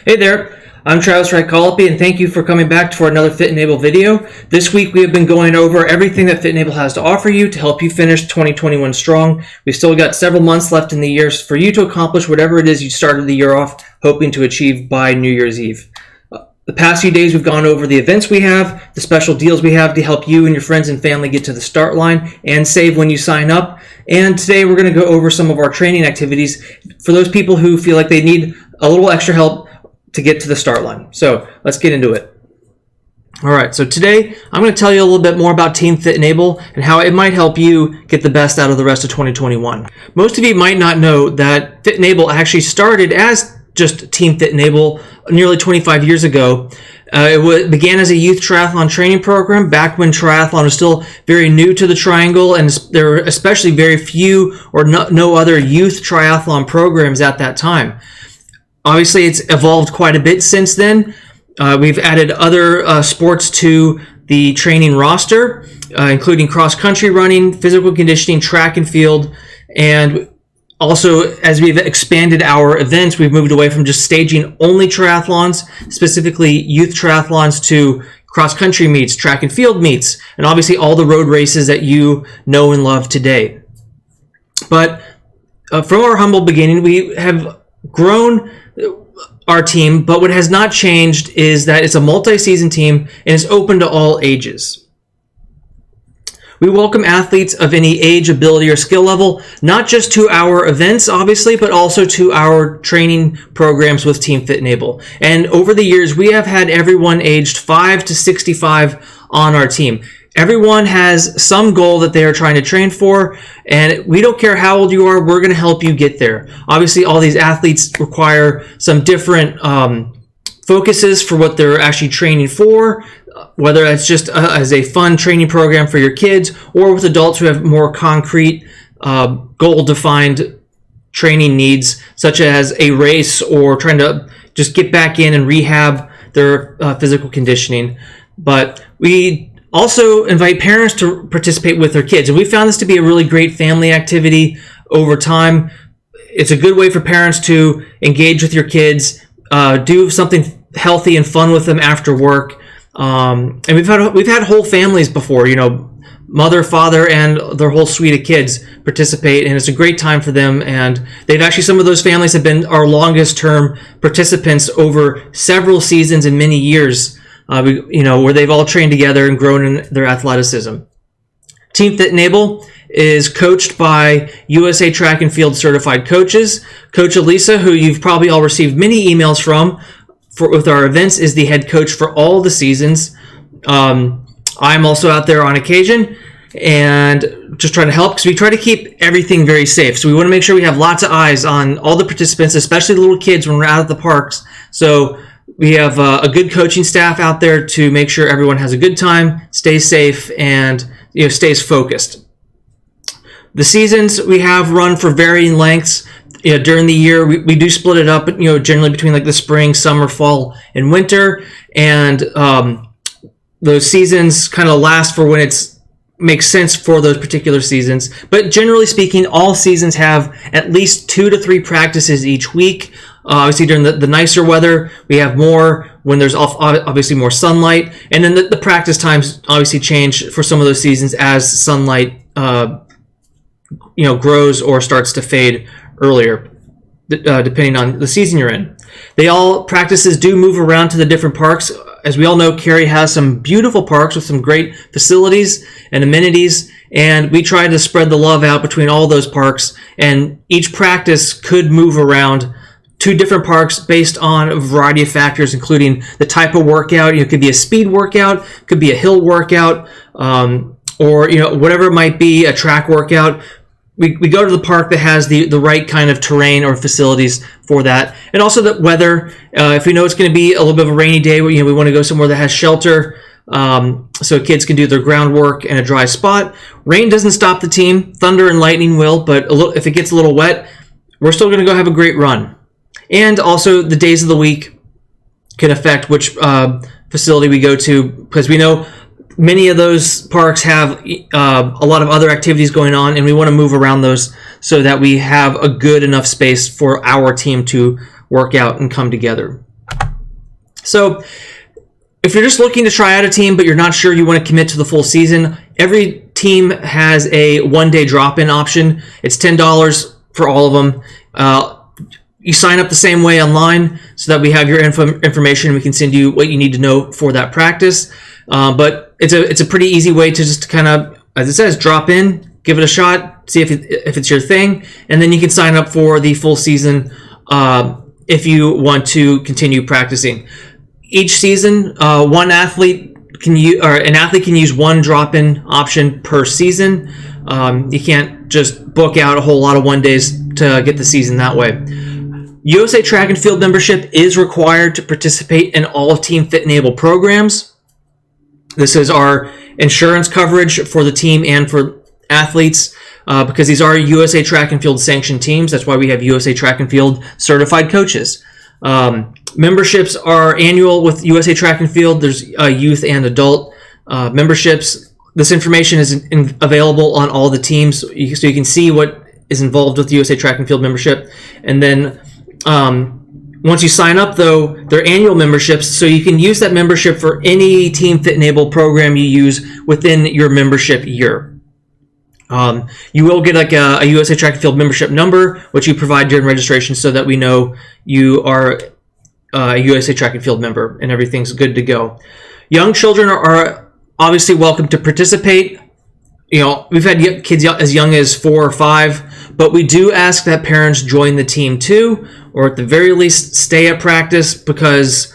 Hey there, I'm Travis Wright-Colopy, and thank you for coming back for another Fit Enable video. This week we have been going over everything that Fit Enable has to offer you to help you finish 2021 strong. We've still got several months left in the year for you to accomplish whatever it is you started the year off hoping to achieve by New Year's Eve. The past few days we've gone over the events we have, the special deals we have to help you and your friends and family get to the start line and save when you sign up. And today we're going to go over some of our training activities for those people who feel like they need a little extra help to get to the start line. So let's get into it. All right, so today I'm going to tell you a little bit more about Team Fit Enable and how it might help you get the best out of the rest of 2021. Most of you might not know that Fit Enable actually started as just Team Fit Enable nearly 25 years ago. It began as a youth triathlon training program back when triathlon was still very new to the Triangle, and there were especially very few or no other youth triathlon programs at that time. Obviously, it's evolved quite a bit since then. We've added other sports to the training roster, including cross-country running, physical conditioning, track and field, and also, as we've expanded our events, we've moved away from just staging only triathlons, specifically youth triathlons, to cross-country meets, track and field meets, and obviously all the road races that you know and love today. But from our humble beginning, we have grown our team, but what has not changed is that it's a multi-season team and it's open to all ages. We welcome athletes of any age, ability, or skill level, not just to our events, obviously, but also to our training programs with Team Fit Enable. And over the years, we have had everyone aged 5 to 65 on our team. Everyone has some goal that they are trying to train for, and we don't care how old you are, we're going to help you get there. Obviously, all these athletes require some different focuses for what they're actually training for, whether it's just as a fun training program for your kids or with adults who have more concrete goal-defined training needs, such as a race or trying to just get back in and rehab their physical conditioning. But we also invite parents to participate with their kids, and we found this to be a really great family activity over time. It's a good way for parents to engage with your kids, do something healthy and fun with them after work. And we've had whole families before, mother, father, and their whole suite of kids participate, and it's a great time for them. And some of those families have been our longest term participants over several seasons and many years, where they've all trained together and grown in their athleticism. Team Fit Enable is coached by USA Track and Field certified coaches. Coach Elisa, who you've probably all received many emails from, with our events, is the head coach for all the seasons. I'm also out there on occasion and just trying to help because we try to keep everything very safe. So we want to make sure we have lots of eyes on all the participants, especially the little kids when we're out at the parks. So we have a good coaching staff out there to make sure everyone has a good time, stays safe, and stays focused. The seasons we have run for varying lengths. During the year, we do split it up, generally between like the spring, summer, fall, and winter. And those seasons kind of last for when it makes sense for those particular seasons. But generally speaking, all seasons have at least 2 to 3 practices each week. Obviously, during the nicer weather, we have more when there's obviously more sunlight. And then the practice times obviously change for some of those seasons as sunlight grows or starts to fade earlier, depending on the season you're in. Practices do move around to the different parks. As we all know, Cary has some beautiful parks with some great facilities and amenities, and we try to spread the love out between all those parks, and each practice could move around to different parks based on a variety of factors, including the type of workout. It could be a speed workout, could be a hill workout, or whatever it might be, a track workout. We go to the park that has the right kind of terrain or facilities for that. And also the weather. If we know it's going to be a little bit of a rainy day, we want to go somewhere that has shelter so kids can do their groundwork in a dry spot. Rain doesn't stop the team. Thunder and lightning will, but if it gets a little wet, we're still going to go have a great run. And also the days of the week can affect which facility we go to, because we know many of those parks have a lot of other activities going on, and we want to move around those so that we have a good enough space for our team to work out and come together. So if you're just looking to try out a team, but you're not sure you want to commit to the full season, every team has a one-day drop-in option. It's $10 for all of them. You sign up the same way online so that we have your information. We can send you what you need to know for that practice. But it's a pretty easy way to just kind of, as it says, drop in, give it a shot, see if it's your thing, and then you can sign up for the full season if you want to continue practicing. Each season, an athlete can use one drop-in option per season. You can't just book out a whole lot of one days to get the season that way. USA Track and Field membership is required to participate in all Team Fit and Able programs. This is our insurance coverage for the team and for athletes because these are USA Track and Field sanctioned teams. That's why we have USA Track and Field certified coaches. Memberships are annual with USA Track and Field. There's youth and adult memberships. This information is available on all the teams, so you can see what is involved with the USA Track and Field membership. And then once you sign up, though, they're annual memberships, so you can use that membership for any Team Fit and Able program you use within your membership year. You will get like a USA Track and Field membership number, which you provide during registration so that we know you are a USA Track and Field member and everything's good to go. Young children are obviously welcome to participate. You know, we've had kids as young as 4 or 5, but we do ask that parents join the team too, or at the very least stay at practice because,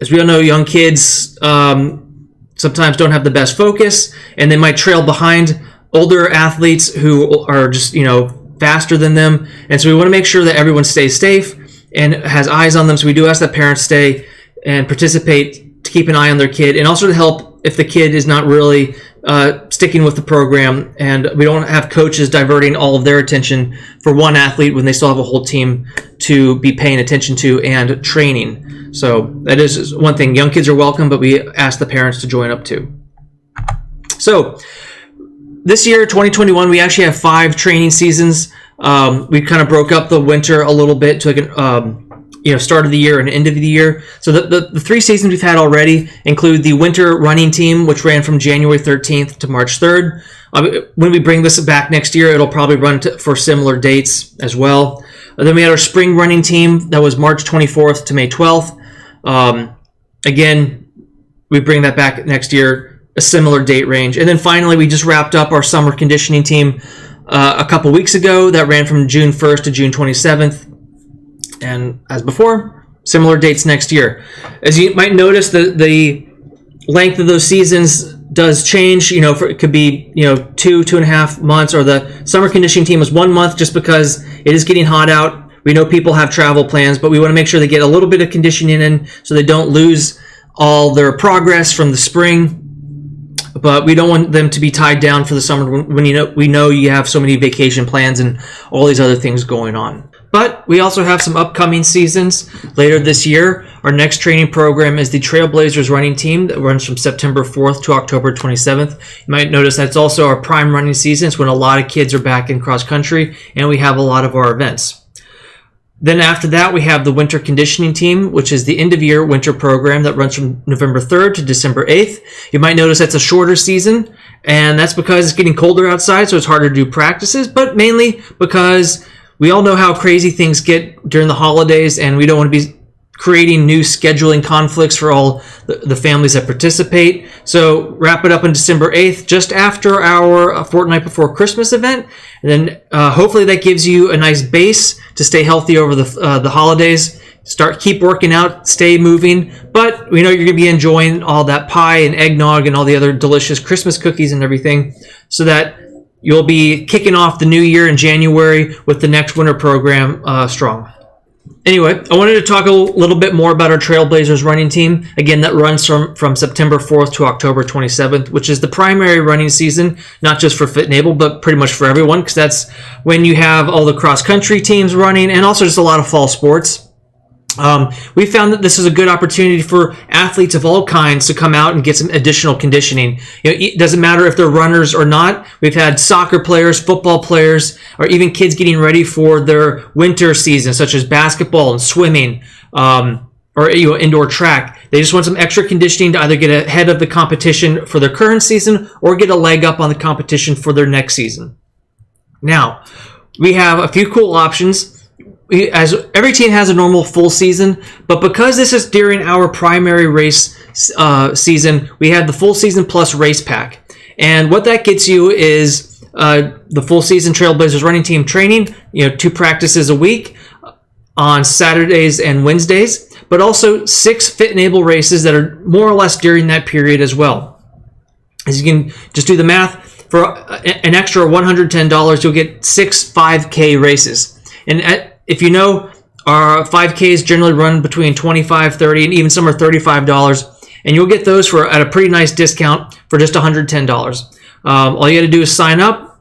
as we all know, young kids sometimes don't have the best focus and they might trail behind older athletes who are just, faster than them. And so we want to make sure that everyone stays safe and has eyes on them. So we do ask that parents stay and participate to keep an eye on their kid and also to help if the kid is not really sticking with the program, and we don't have coaches diverting all of their attention for one athlete when they still have a whole team to be paying attention to and training. So that is one thing. Young kids are welcome, but we ask the parents to join up too. So this year, 2021, we actually have 5 training seasons. We kind of broke up the winter a little bit to start of the year and end of the year. So the 3 seasons we've had already include the winter running team, which ran from January 13th to March 3rd. When we bring this back next year, it'll probably run for similar dates as well. Then we had our spring running team that was March 24th to May 12th. Again, we bring that back next year, a similar date range. And then finally, we just wrapped up our summer conditioning team a couple weeks ago that ran from June 1st to June 27th. And as before, similar dates next year. As you might notice, the length of those seasons does change. It could be 2.5 months, or the summer conditioning team was 1 month just because it is getting hot out. We know people have travel plans, but we want to make sure they get a little bit of conditioning in so they don't lose all their progress from the spring. But we don't want them to be tied down for the summer when we know you have so many vacation plans and all these other things going on. But we also have some upcoming seasons later this year. Our next training program is the Trailblazers running team that runs from September 4th to October 27th. You might notice that's also our prime running season. It's when a lot of kids are back in cross country and we have a lot of our events. Then after that, we have the winter conditioning team, which is the end-of-year winter program that runs from November 3rd to December 8th. You might notice that's a shorter season, and that's because it's getting colder outside, so it's harder to do practices, but mainly because we all know how crazy things get during the holidays, and we don't want to be creating new scheduling conflicts for all the families that participate. So wrap it up on December 8th, just after our fortnight before Christmas event. And then hopefully that gives you a nice base to stay healthy over the holidays. Keep working out, stay moving. But we know you're going to be enjoying all that pie and eggnog and all the other delicious Christmas cookies and everything, so that you'll be kicking off the new year in January with the next winter program strong. Anyway, I wanted to talk a little bit more about our Trailblazers running team. Again, that runs from September 4th to October 27th, which is the primary running season, not just for Fit and Able, but pretty much for everyone, because that's when you have all the cross-country teams running and also just a lot of fall sports. We found that this is a good opportunity for athletes of all kinds to come out and get some additional conditioning. It doesn't matter if they're runners or not. We've had soccer players, football players, or even kids getting ready for their winter season, such as basketball and swimming, or indoor track. They just want some extra conditioning to either get ahead of the competition for their current season or get a leg up on the competition for their next season. Now, we have a few cool options. As every team has a normal full season, but because this is during our primary race season, we have the full season plus race pack. And what that gets you is the full season Trailblazers running team training, 2 practices a week on Saturdays and Wednesdays, but also 6 Fit and Able races that are more or less during that period as well. As you can just do the math, for an extra $110, you'll get 6 5K races. And if you know, our 5Ks generally run between $25, $30, and even some are $35, and you'll get those at a pretty nice discount for just $110. All you got to do is sign up,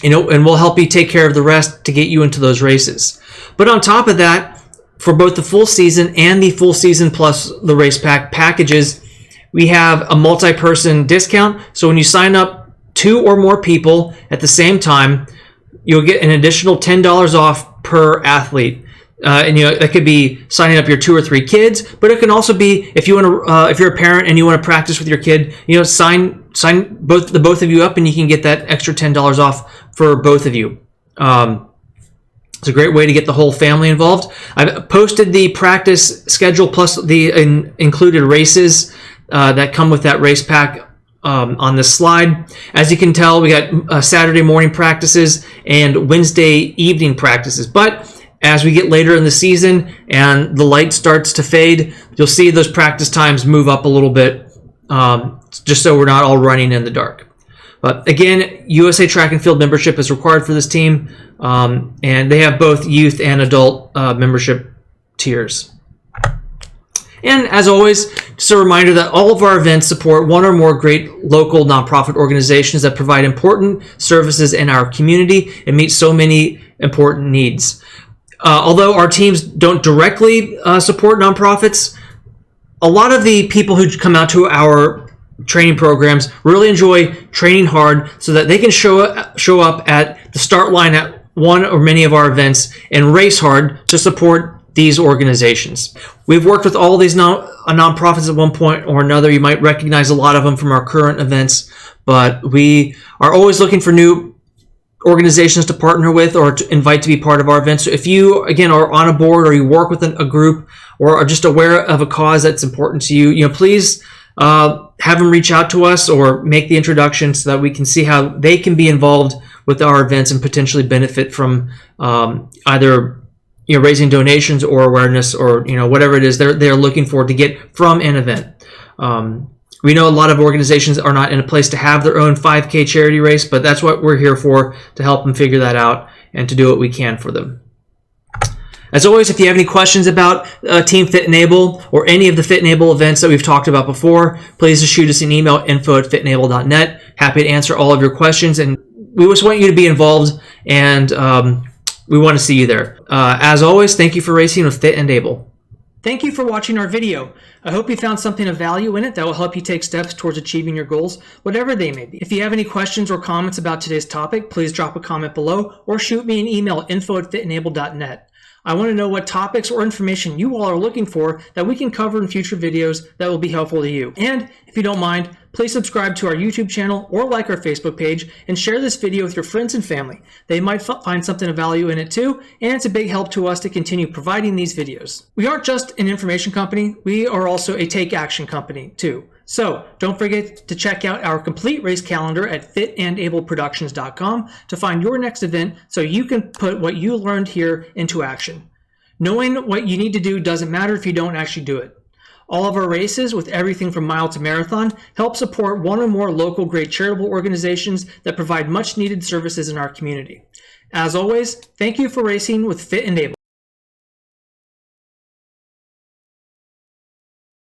and we'll help you take care of the rest to get you into those races. But on top of that, for both the full season and the full season plus the race pack packages, we have a multi-person discount. So when you sign up 2 or more people at the same time, you'll get an additional $10 off per athlete. And that could be signing up your 2 or 3 kids, but it can also be if you want to, if you're a parent and you want to practice with your kid, sign both of you up, and you can get that extra $10 off for both of you. It's a great way to get the whole family involved. I've posted the practice schedule plus the included races that come with that race pack on this slide. As you can tell, we got Saturday morning practices and Wednesday evening practices. But as we get later in the season and the light starts to fade, you'll see those practice times move up a little bit, just so we're not all running in the dark. But again, USA Track and Field membership is required for this team, and they have both youth and adult membership tiers. And as always, just a reminder that all of our events support one or more great local nonprofit organizations that provide important services in our community and meet so many important needs. Although our teams don't directly support nonprofits, a lot of the people who come out to our training programs really enjoy training hard so that they can show up at the start line at one or many of our events and race hard to support these organizations. We've worked with all of these nonprofits at one point or another. You might recognize a lot of them from our current events, but we are always looking for new organizations to partner with or to invite to be part of our events. So if you, again, are on a board or you work with a group or are just aware of a cause that's important to you, please have them reach out to us or make the introduction so that we can see how they can be involved with our events and potentially benefit from either raising donations or awareness or whatever it is they're looking for to get from an event. We know a lot of organizations are not in a place to have their own 5K charity race, but that's what we're here for, to help them figure that out and to do what we can for them. As always, if you have any questions about Team Fit and Able or any of the Fit and Able events that we've talked about before, please just shoot us an email, info@fitandable.net. Happy to answer all of your questions, and we just want you to be involved, and we want to see you there. As always, thank you for racing with Fit and Able. Thank you for watching our video. I hope you found something of value in it that will help you take steps towards achieving your goals, whatever they may be. If you have any questions or comments about today's topic, please drop a comment below or shoot me an email, info@fitandable.net. I want to know what topics or information you all are looking for that we can cover in future videos that will be helpful to you. And if you don't mind, please subscribe to our YouTube channel or like our Facebook page and share this video with your friends and family. They might find something of value in it too, and it's a big help to us to continue providing these videos. We aren't just an information company, we are also a take action company too. So don't forget to check out our complete race calendar at fitandableproductions.com to find your next event so you can put what you learned here into action. Knowing what you need to do doesn't matter if you don't actually do it. All of our races, with everything from mile to marathon, help support one or more local great charitable organizations that provide much needed services in our community. As always, thank you for racing with Fit and Able.